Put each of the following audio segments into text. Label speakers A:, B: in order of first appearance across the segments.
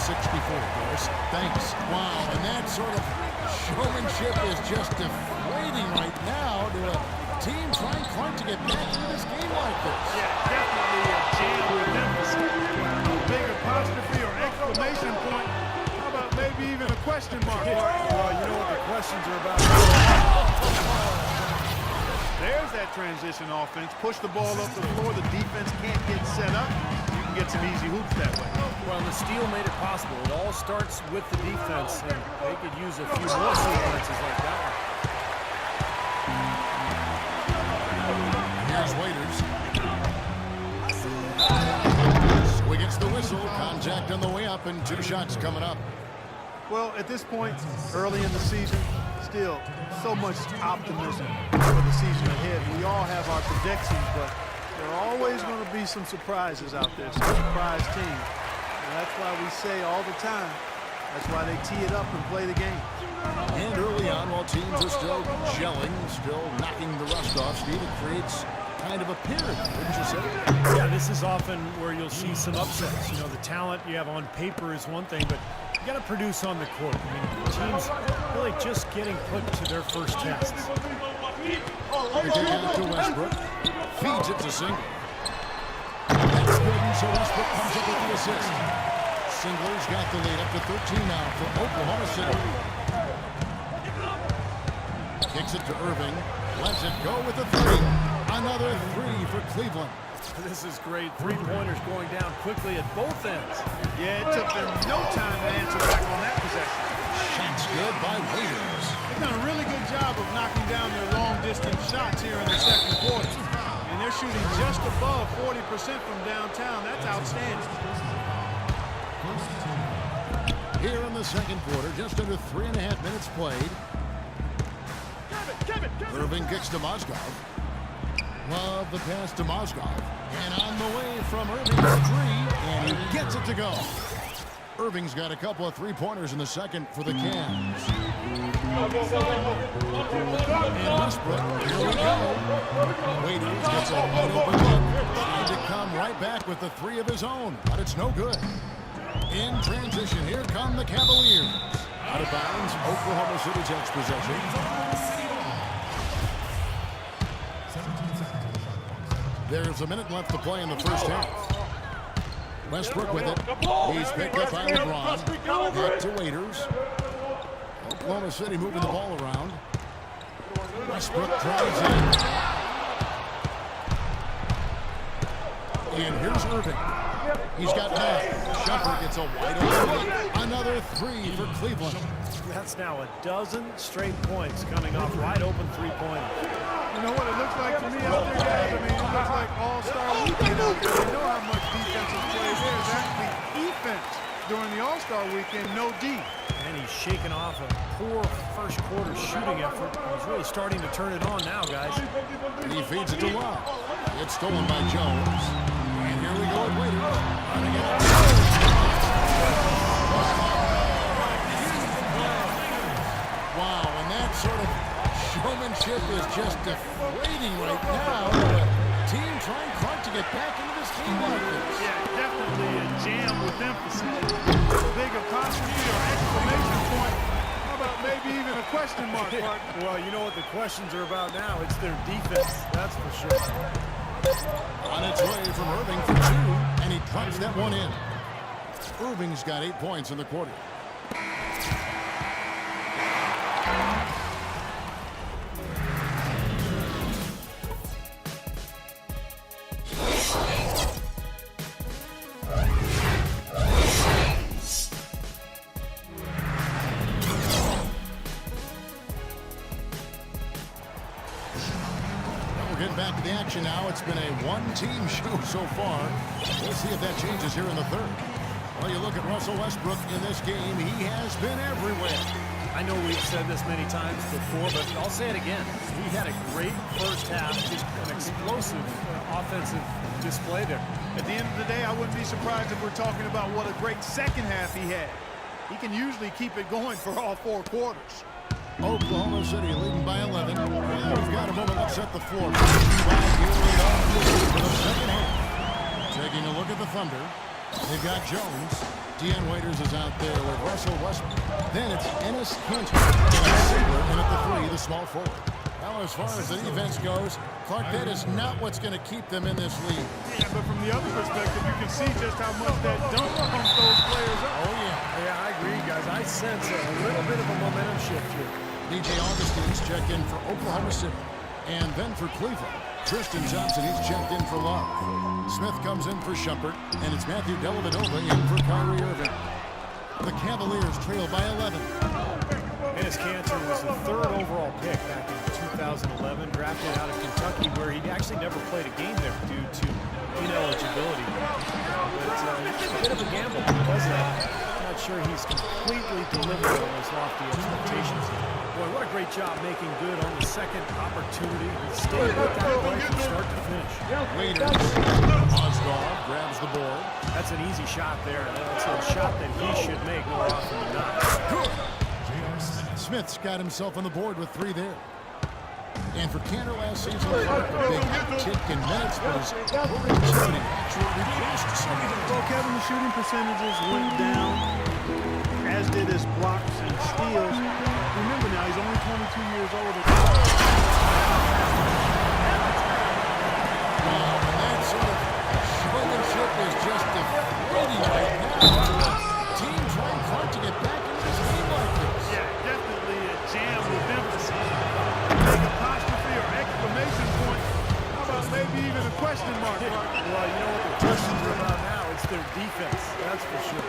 A: Doris. Thanks. Wow, and that sort of showmanship is just deflating right now to a team trying hard to get back into this game like this.
B: Yeah, definitely a jam with emphasis. A big apostrophe or exclamation point. How about maybe even a question mark? Well, you know what the questions are about. There's that transition offense. Push the ball up the floor. The defense can't get set up. You can get some easy hoops that way.
C: Well, the steal made it possible. It all starts with the defense, and they could use a few more sequences like that one.
A: Here's Waiters. So he gets the whistle. Contact on the way up, and 2 shots coming up.
B: Well, at this point, early in the season, still so much optimism for the season ahead. We all have our predictions, but there are always going to be some surprises out there, some surprise teams. And that's why we say all the time, that's why they tee it up and play the game.
A: And early on, while teams are still gelling, still knocking the rust off, Steve, it creates kind of a period, wouldn't you say?
C: Yeah, this is often where you'll see some upsets. You know, the talent you have on paper is one thing, but you got to produce on the court. I mean, teams really just getting put to their first tests.
A: They take it to Westbrook. Feeds it to Singler. That's good, and so Westbrook comes up with the assist. Singler's got the lead up to 13 now for Oklahoma City. Kicks it to Irving. Lets it go with the 3. Another 3 for Cleveland.
C: This is great. 3-pointers going down quickly at both ends.
B: Yeah, it took them no time to answer back on that possession.
A: Shots good by Waiters.
B: They've done a really good job of knocking down their long-distance shots here in the second quarter. And they're shooting just above 40% from downtown. That's outstanding.
A: Here in the second quarter, just under 3.5 minutes played. Irving kicks to Mozgov. Love the pass to Mozgov. And on the way from Irving for 3, and he gets it to go. Irving's got a couple of 3-pointers in the second for the Cavs. And Westbrook, here we go. Waiters gets a wide open look. Trying to come right back with the 3 of his own, but it's no good. In transition, here come the Cavaliers. Out of bounds, Oklahoma City takes possession. There's a minute left to play in the first half. Westbrook with it. He's picked up by LeBron. Back to Waiters. Oklahoma City moving the ball around. Westbrook drives in. And here's Irving. He's got 9. Shumpert gets a wide open. Another 3 for Cleveland.
C: That's now a dozen straight points coming off wide open 3-pointers.
B: You know what it looks like to me out there, guys? I mean, it looks like all-star weekend out there. They know how much defensive play there is actually defense during the all-star weekend, no D.
C: And he's shaking off a poor first quarter shooting effort. He's really starting to turn it on now, guys.
A: He feeds it to Love. It's stolen by Jones. And here we go with Waiters. Running it up. Wow, and that sort of showmanship is just deflating right now. A team trying hard to get back into this game like this.
B: Yeah, definitely a jam with emphasis. A big apostrophe or exclamation point. How about maybe even a question mark, Mark?
C: Well, you know what the questions are about now. It's their defense, that's for sure.
A: On its way from Irving for 2, and he drives that one in. Irving's got 8 points in the quarter. Getting back to the action now. It's been a one-team show so far. We'll see if that changes here in the third. Well, you look at Russell Westbrook in this game. He has been everywhere.
C: I know we've said this many times before, but I'll say it again. He had a great first half, just an explosive offensive display there.
B: At the end of the day, I wouldn't be surprised if we're talking about what a great second half he had. He can usually keep it going for all 4 quarters.
A: Oklahoma City leading by 11. Well, we've got a moment. Let's set the floor. For the second half. Taking a look at the Thunder. They've got Jones. Deion Waiters is out there with Russell Westbrook. Then it's Enes Kanter. And Singler in at the 3, the small forward. Now, as far as the defense goes, Clark, that is not what's going to keep them in this league.
B: Yeah, but from the other perspective, you can see just how much that dunk pumps those players up.
A: Oh, yeah.
C: Yeah, I agree, guys. I sense a little bit of a momentum shift here.
A: DJ Augustine's checked in for Oklahoma City. And then for Cleveland, Tristan Thompson, he's checked in for Love. Smith comes in for Shumpert, and it's Matthew Dellavedova in for Kyrie Irving. The Cavaliers trail by 11.
C: Enes Kanter was the 3rd overall pick back in 2011, drafted out of Kentucky, where he actually never played a game there due to ineligibility. But it's a bit of a gamble because of that. I'm not sure he's completely delivered on those lofty expectations. Boy, what a great job making good on the second opportunity. He stayed with that play from start to finish.
A: Waiters. Oswald grabs the board.
C: That's an easy shot there. That's a shot that he should make more often than not.
A: Good. Smith's got himself on the board with 3 there. And for Kanter last season, a big uptick in minutes, but his productivity actually reduced somewhat.
B: Well, Kevin, the shooting percentages went down, as did his blocks and steals. Remember now, he's only 22 years old.
A: And that sort of showmanship is just deflating right now. Team trying hard to get back into this game like this.
B: Yeah, definitely a jam with emphasis. Make apostrophe or exclamation point. How about maybe even a question mark?
C: Well, you know what the questions are about now? It's their defense, that's for sure.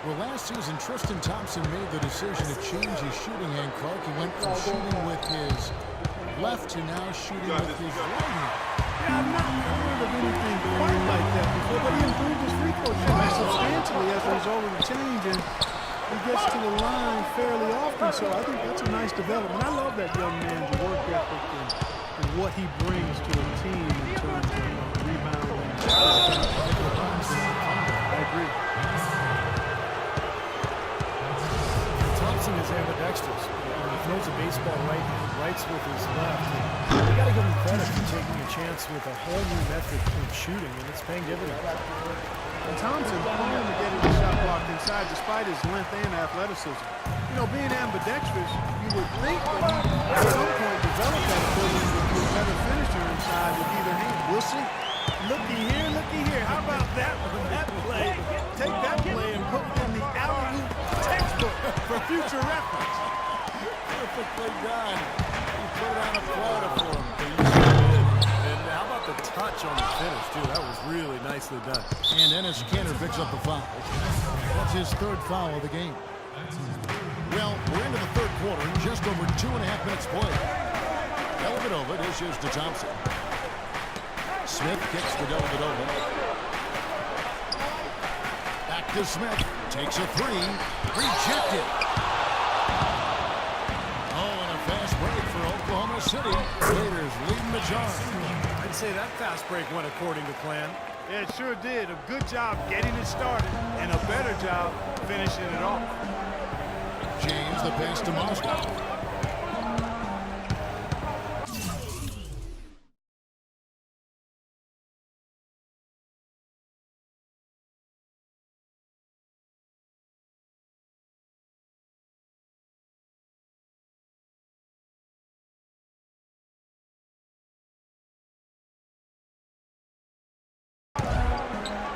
A: Well, last season, Tristan Thompson made the decision to change his shooting hand, Clark. He went from shooting with his left to now shooting with his right hand.
B: Yeah, I'm not aware of anything quite like that before, but he improved his free throw shooting substantially as a result of the change, and he gets to the line fairly often, so I think that's a nice development. I love that young man's work ethic and what he brings to a team in terms of rebounding. I agree.
C: Thompson is ambidextrous. He throws a baseball rights with his left. You got to give him credit for taking a chance with a whole new method of shooting, and it's paying dividends.
B: And Thompson prone to getting the shot blocked inside despite his length and athleticism. You know, being ambidextrous, you would think that he at some point developed that ability to be a better finisher inside with either hand. We'll see. Looky here. How about that one? That play. Take that play and put it in the alley-oop textbook for future reference.
A: Perfectly done. He put it on a platter for him.
C: And how about the touch on the finish, too? That was really nicely done.
A: And Enes Kanter picks up the foul. That's his 3rd foul of the game. Well, we're into the 3rd quarter, just over 2.5 minutes played. Dellavedova dishes to Thompson. Smith kicks to Dellavedova. Back to Smith. Takes a 3. Rejected. Oh, and a fast break for Oklahoma City. Raiders leading the charge.
C: I'd say that fast break went according to plan.
B: Yeah, it sure did. A good job getting it started and a better job finishing it off.
A: James, the pass to Moscow.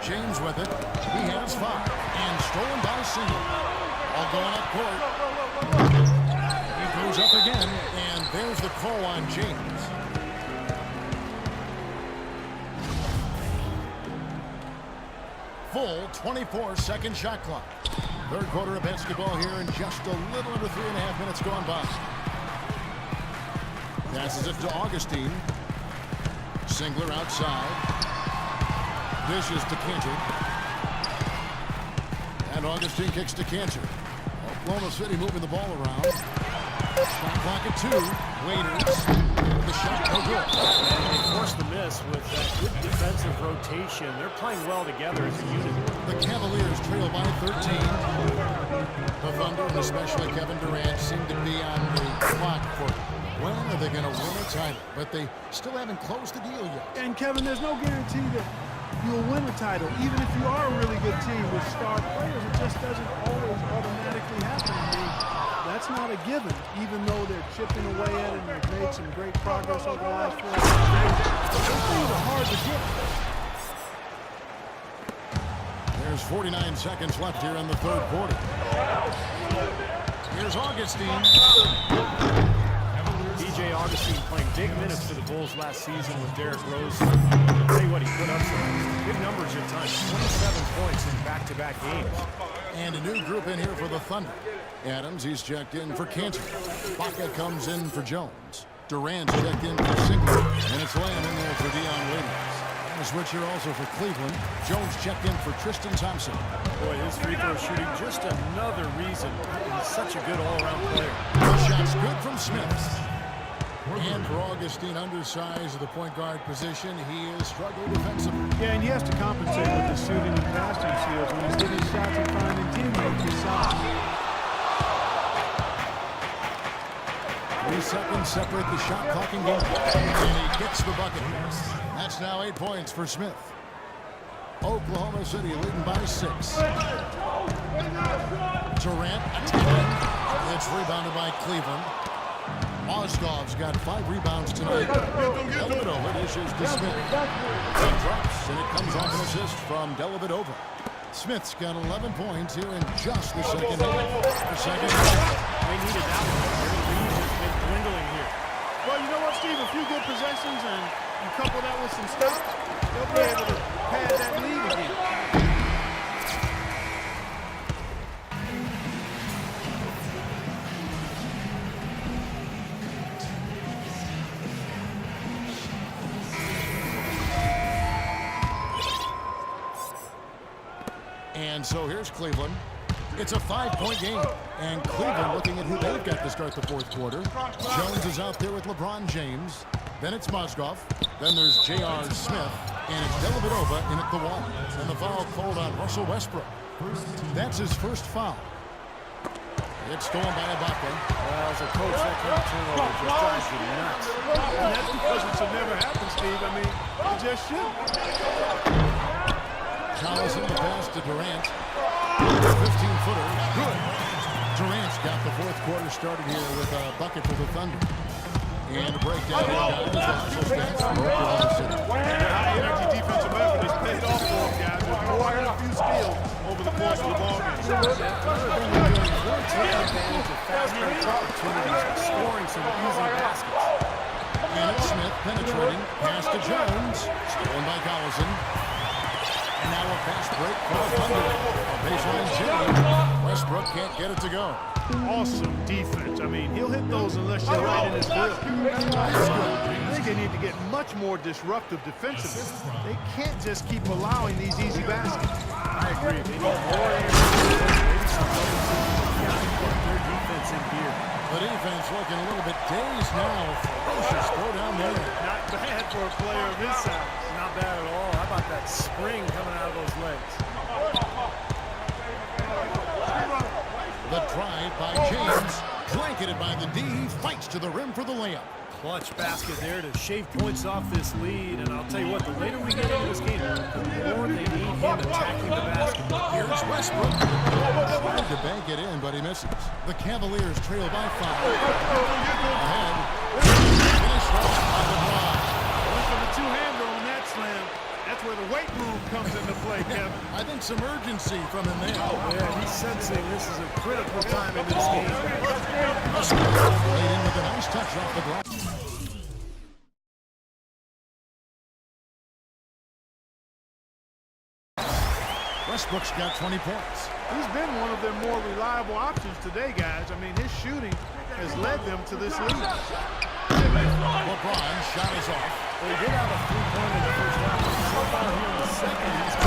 A: James with it. He has 5. And stolen by Single. All going up court. He goes up again. And there's the call on James. Full 24-second shot clock. 3rd quarter of basketball here and just a little under 3.5 minutes gone by. Passes it to Augustine. Singler outside. Dishes to Kanter. And Augustine kicks to Kanter. Oklahoma City moving the ball around. Shot clock at 2. Waiters. The shot no good.
C: And they forced the miss with that good defensive rotation. They're playing well together as a unit.
A: The Cavaliers trail by 13. The Thunder, and especially Kevin Durant, seem to be on the clock for when are they going to win a title. But they still haven't closed the deal yet.
B: And Kevin, there's no guarantee that you'll win a title. Even if you are a really good team with star players, it just doesn't always automatically happen. I mean, that's not a given, even though they're chipping away at it and they've made some great progress over the last 4 years. Those things are hard to get.
A: There's 49 seconds left here in the third quarter. Here's Augustine.
C: DJ Augustine playing big minutes for the Bulls last season with Derrick Rose. I'll tell you what, he put up some big numbers at times. 27 points in back-to-back games.
A: And a new group in here for the Thunder. Adams, he's checked in for Cantor. Baca comes in for Jones. Durant's checked in for Sigler. And it's Lamb in there for Dion Waiters. A switch here also for Cleveland. Jones checked in for Tristan Thompson.
C: Boy, his free throw shooting, just another reason. He's such a good all-around player.
A: The shot's good from Smith. And for Augustine, undersized at the point guard position, he is struggling defensively.
B: Yeah, and he has to compensate with the shooting and passing skills when he's getting shots and finding teammates besides.
A: 3 seconds separate the shot clock and game. And he gets the bucket. That's now 8 points for Smith. Oklahoma City leading by 6. Durant attacking. It's rebounded by Cleveland. Mozgov's got 5 rebounds tonight. Dellavedova dishes to Smith. He drops, and it comes off an assist from Dellavedova. Smith's got 11 points here in just the second half. The second half.
C: They needed that one. Their lead has been dwindling here.
B: Well, you know what, Steve? A few good possessions and you couple that with some stops, they'll be able to pad that lead again.
A: And so here's Cleveland. It's a 5-point game. And Cleveland looking at who they've got to start the fourth quarter. Jones is out there with LeBron James. Then it's Mozgov. Then there's J.R. Smith. And it's Dellavedova in at the wall. And the foul called on Russell Westbrook. That's his first foul. It's stolen by Ibaka.
C: Well, as a coach, that kind of turnover just drives you nuts.
B: And that's because it should never happen, Steve. I mean, it just should.
A: Collison the pass to Durant. 15-footer. Good. Durant's got the fourth quarter started here with a bucket for the Thunder. And a breakdown here, guys. Russell stats for Oklahoma City.
B: Their high-energy defensive effort has paid off for them, guys. With more than a few steals over the course of the ball game.
C: Another thing they're doing is really taking advantage of fast break opportunities and scoring some easy baskets.
A: And it's Smith penetrating. Pass to Jones. Stolen by Collison. And now a fast break for the Thunder. A baseline jam. Westbrook can't get it to go.
B: Awesome defense. I mean, he'll hit those unless you're right in his grill. I think they need to get much more disruptive defensively. They can't just keep allowing these easy baskets.
C: I agree. They need more maybe some put their defense in gear.
A: The defense looking a little bit dazed now. Ferocious throw down there.
B: Not bad for a player of his size.
C: Not bad at all. How about that spring coming out of those legs?
A: The drive by James. Blanketed by the D. He fights to the rim for the layup.
C: Clutch basket there to shave points off this lead. And I'll tell you what, the later we get into this game, the more they need him attacking the basket.
A: Here's Westbrook. Tried to bank it in, but he misses. The Cavaliers trail by 5. Ahead. Finished off by LeBron.
B: Went for the two-hander on that slam. That's where the weight room comes into play, Kevin.
A: I think some urgency from him there.
C: Oh, yeah, he's sensing this is a critical time in this game.
A: Westbrook laid in with a nice touch off the glass. Westbrook's got 20 points.
B: He's been one of their more reliable options today, guys. I mean, his shooting has led them to this lead.
A: LeBron shot is off.
C: Well, he did have a 3-pointer in the first half. So far here in the second, he's